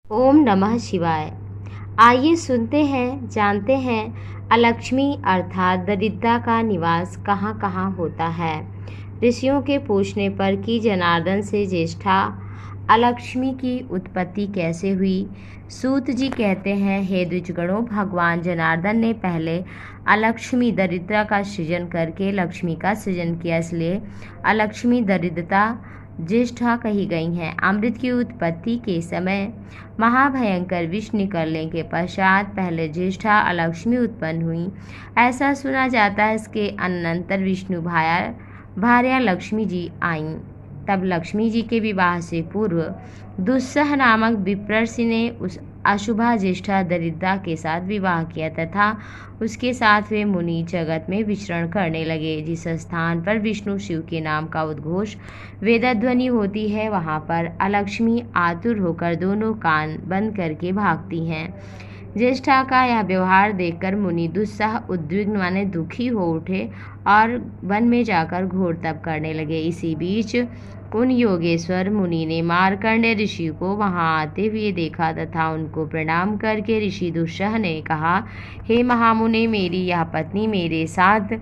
ओम नमः शिवाय। आइए सुनते हैं, जानते हैं अलक्ष्मी अर्थात दरिद्रता का निवास कहाँ कहाँ होता है। ऋषियों के पूछने पर कि जनार्दन से ज्येष्ठा अलक्ष्मी की उत्पत्ति कैसे हुई। सूत जी कहते हैं, हे द्विजगणों, भगवान जनार्दन ने पहले अलक्ष्मी दरिद्रता का सृजन करके लक्ष्मी का सृजन किया, इसलिए अलक्ष्मी दरिद्रता ज्येष्ठा कही गई हैं। अमृत की उत्पत्ति के समय महाभयंकर विष निकलने के पश्चात पहले ज्येष्ठा अलक्ष्मी उत्पन्न हुई, ऐसा सुना जाता है। इसके अनंतर विष्णु भार्या लक्ष्मी जी आईं। तब लक्ष्मी जी के विवाह से पूर्व दुस्सह नामक विप्रर्षि ने उस अशुभा ज्येष्ठा दरिद्रता के साथ विवाह किया तथा उसके साथ वे मुनि जगत में विचरण करने लगे। जिस स्थान पर विष्णु शिव के नाम का उद्घोष वेदध्वनि होती है, वहाँ पर अलक्ष्मी आतुर होकर दोनों कान बंद करके भागती हैं। ज्येष्ठा का यह व्यवहार देखकर मुनि दुस्सह उद्विग्न माने दुखी हो उठे और वन में जाकर घोर तप करने लगे। इसी बीच उन योगेश्वर मुनि ने मार्कंडेय ऋषि को वहां आते हुए देखा तथा उनको प्रणाम करके ऋषि दुस्सह ने कहा, हे महामुने, मेरी यह पत्नी मेरे साथ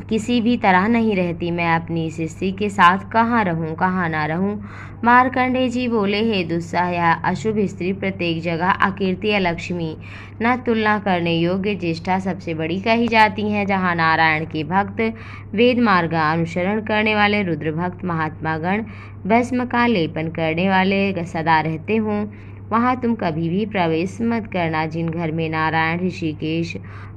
किसी भी तरह नहीं रहती। मैं अपनी इस स्त्री के साथ कहाँ रहूं, कहाँ ना रहूं। मार्कंडेय जी बोले, हे दुस्सह, यह अशुभ स्त्री प्रत्येक जगह अकीर्ति अलक्ष्मी न तुलना करने योग्य ज्येष्ठा सबसे बड़ी कही जाती हैं। जहाँ नारायण के भक्त, वेद मार्ग अनुसरण करने वाले रुद्र भक्त महात्मागण भस्म का लेपन करने वाले सदा रहते हों, वहाँ तुम कभी भी प्रवेश मत करना। जिन घर में नारायण, ऋषिकेश,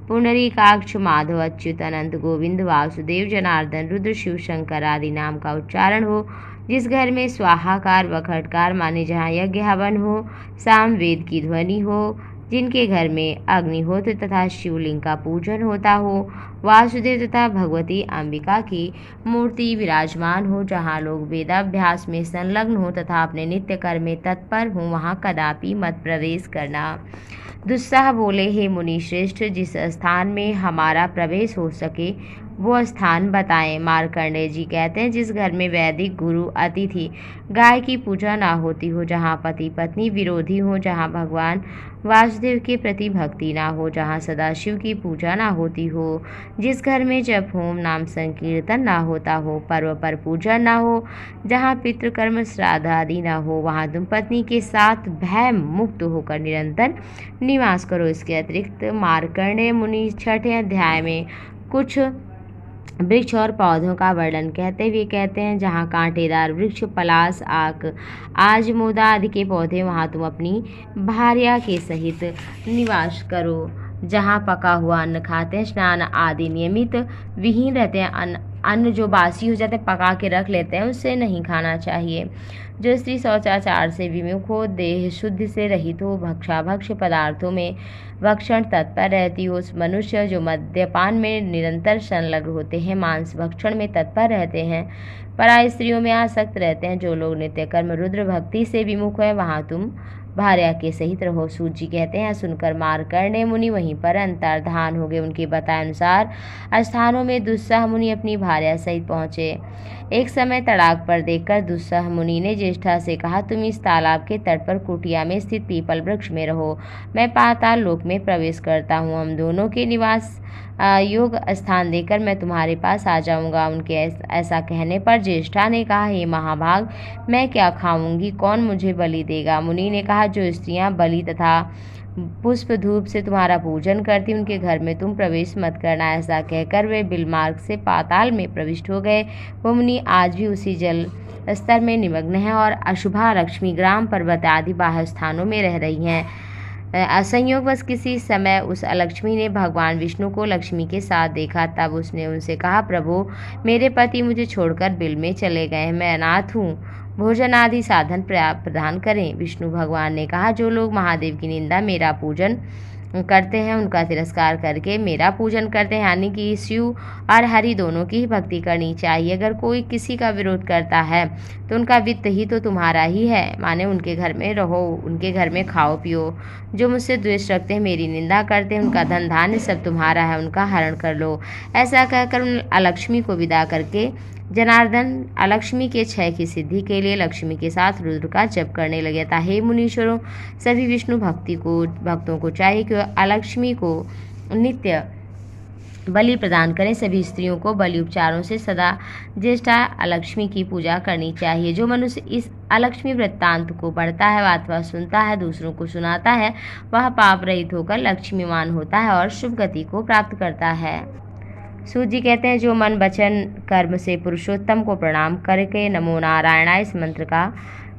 पुंडरीकाक्ष, माधव, अच्युत, अनंत, गोविंद, वासुदेव, जनार्दन, रुद्र, शिव, शंकर आदि नाम का उच्चारण हो, जिस घर में स्वाहाकार व खटकार माने जहाँ यज्ञ हवन हो, साम वेद की ध्वनि हो, जिनके घर में अग्निहोत्र तथा शिवलिंग का पूजन होता हो, वासुदेव तथा भगवती अंबिका की मूर्ति विराजमान हो, जहाँ लोग वेदाभ्यास में संलग्न हो तथा अपने नित्य कर्म में तत्पर हों, वहाँ कदापि मत प्रवेश करना। दुस्सह बोले, हे मुनि श्रेष्ठ, जिस स्थान में हमारा प्रवेश हो सके वो स्थान बताएं। मार्कंडेय जी कहते हैं, जिस घर में वैदिक गुरु, अतिथि, गाय की पूजा ना होती हो, जहाँ पति पत्नी विरोधी हो, जहाँ भगवान वासुदेव के प्रति भक्ति ना हो, जहाँ सदाशिव की पूजा ना होती हो, जिस घर में जप होम नाम संकीर्तन ना होता हो, पर्व पर पूजा ना हो, जहाँ पितृकर्म श्राद्ध आदि ना हो, वहाँ तुम पत्नी के साथ भय मुक्त होकर निरंतर निवास करो। इसके अतिरिक्त मार्कंडेय मुनि छठे अध्याय में कुछ वृक्ष और पौधों का वर्णन कहते हुए कहते हैं, जहाँ कांटेदार वृक्ष, पलाश, आक, आजमोदा आदि के पौधे, वहाँ तुम अपनी भार्या के सहित निवास करो। जहाँ पका हुआ अन्न खाते हैं, स्नान आदि नियमित विहीन रहते हैं, अन्न जो बासी हो जाते हैं पका के रख लेते हैं, उससे नहीं खाना चाहिए। जो स्त्री शौचाचार से विमुख हो, देह शुद्ध से रहित हो, भक्षाभक्ष पदार्थों में भक्षण तत्पर रहती हो, उस मनुष्य जो मद्यपान में निरंतर संलग्न होते हैं, मांस भक्षण में तत्पर रहते हैं, पराय स्त्रियों में आसक्त रहते हैं, जो लोग नित्य कर्म रुद्र भक्ति से विमुख है, वहाँ तुम भार्या के सहित रहो। सूत जी कहते हैं, सुनकर मार्कंडेय मुनि वहीं पर अंतर्धान हो गए। उनके बताए अनुसार स्थानों में दुस्सह मुनि अपनी भार्या सहित पहुँचे। एक समय तड़ाक पर देखकर दुस्सह मुनि ने ज्येष्ठा से कहा, तुम इस तालाब के तट पर कुटिया में स्थित पीपल वृक्ष में रहो, मैं पाताल लोक में प्रवेश करता हूँ। हम दोनों के निवास योग स्थान देकर मैं तुम्हारे पास आ जाऊंगा। उनके ऐसा कहने पर ज्येष्ठा ने कहा, हे महाभाग, मैं क्या खाऊंगी, कौन मुझे बलि देगा। मुनि ने कहा, जो स्त्रियां बलि तथा पुष्प धूप से तुम्हारा पूजन करती, उनके घर में तुम प्रवेश मत करना। ऐसा कहकर वे बिलमार्ग से पाताल में प्रविष्ट हो गए। वो मुनि आज भी उसी जल स्तर में निमग्न है और अशुभा लक्ष्मी ग्राम, पर्वत आदि बाह्य स्थानों में रह रही हैं। असंयोगवश किसी समय उस अलक्ष्मी ने भगवान विष्णु को लक्ष्मी के साथ देखा। तब उसने उनसे कहा, प्रभु, मेरे पति मुझे छोड़कर बिल में चले गए हैं, मैं अनाथ हूँ, भोजन आदि साधन प्रदान करें। विष्णु भगवान ने कहा, जो लोग महादेव की निंदा, मेरा पूजन करते हैं, उनका तिरस्कार करके मेरा पूजन करते हैं, यानी कि शिव और हरि दोनों की ही भक्ति करनी चाहिए। अगर कोई किसी का विरोध करता है तो उनका वित्त ही तो तुम्हारा ही है, माने उनके घर में रहो, उनके घर में खाओ पियो। जो मुझसे द्वेष रखते हैं, मेरी निंदा करते हैं, उनका धन धान्य सब तुम्हारा है, उनका हरण कर लो। ऐसा कहकर उन अलक्ष्मी को विदा करके जनार्दन अलक्ष्मी के क्षय की सिद्धि के लिए लक्ष्मी के साथ रुद्र का जप करने लगे था। हे मुनीश्वरों, सभी विष्णु भक्तों को चाहिए कि अलक्ष्मी को नित्य बलि प्रदान करें। सभी स्त्रियों को बलि उपचारों से सदा ज्येष्ठा अलक्ष्मी की पूजा करनी चाहिए। जो मनुष्य इस अलक्ष्मी वृत्तांत को पढ़ता है अथवा सुनता है, दूसरों को सुनाता है, वह पाप रहित होकर लक्ष्मीवान होता है और शुभ गति को प्राप्त करता है। सूत जी कहते हैं, जो मन वचन कर्म से पुरुषोत्तम को प्रणाम करके नमो नारायणाय इस मंत्र का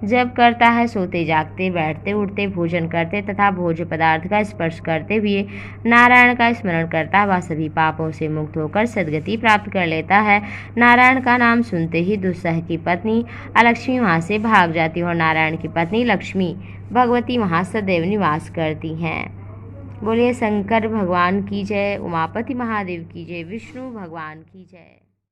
जप करता है, सोते जागते बैठते उठते भोजन करते तथा भोज्य पदार्थ का स्पर्श करते हुए नारायण का स्मरण करता है, वह सभी पापों से मुक्त होकर सद्गति प्राप्त कर लेता है। नारायण का नाम सुनते ही दुस्सह की पत्नी अलक्ष्मी वहाँ से भाग जाती है और नारायण की पत्नी लक्ष्मी भगवती वहाँ सदैव निवास करती हैं। बोलिए शंकर भगवान की जय, उमापति महादेव की जय, विष्णु भगवान की जय।